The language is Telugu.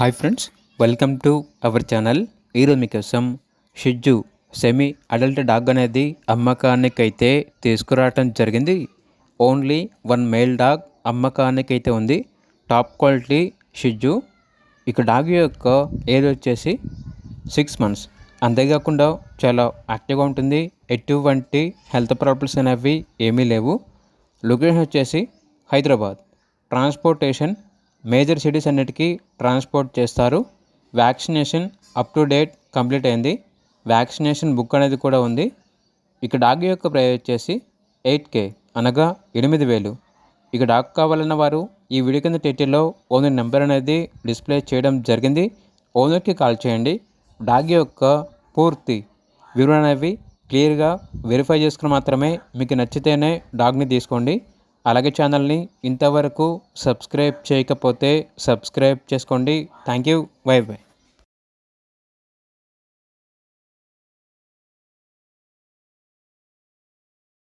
Hi friends, welcome to our channel. ఈరోజు మీకోసం షిజ్జు సెమీ అడల్ట్ డాగ్ అనేది అమ్మకానికైతే తీసుకురావటం జరిగింది. ఓన్లీ వన్ మేల్ డాగ్ అమ్మకానికైతే ఉంది. టాప్ క్వాలిటీ షిజ్జు. ఇక డాగ్ యొక్క ఏజ్ వచ్చేసి 6 months. అంతేకాకుండా చాలా యాక్టివ్గా ఉంటుంది. ఎటువంటి హెల్త్ ప్రాబ్లమ్స్ అనేవి ఏమీ లేవు. లొకేషన్ వచ్చేసి హైదరాబాద్. ట్రాన్స్పోర్టేషన్ మేజర్ సిటీస్ అన్నిటికీ ట్రాన్స్పోర్ట్ చేస్తారు. Vaccination up to date complete అయింది. వ్యాక్సినేషన్ బుక్ అనేది కూడా ఉంది. ఇక డాగ్ యొక్క ప్రైస్ వచ్చేసి 8K అనగా 8,000. ఇక డాగ్ కావాలన్న వారు ఈ వీడియో కింద టైటిల్లో ఓనర్ నెంబర్ అనేది డిస్ప్లే చేయడం జరిగింది. ఓనర్కి కాల్ చేయండి. డాగ్ యొక్క పూర్తి వివరణ అనేవి క్లియర్గా వెరిఫై చేసుకుని మాత్రమే మీకు నచ్చితేనే డాగ్ని తీసుకోండి. అలాగే ఛానల్ని ఇంతవరకు సబ్స్క్రైబ్ చేయకపోతే సబ్స్క్రైబ్ చేసుకోండి. Thank you. By by.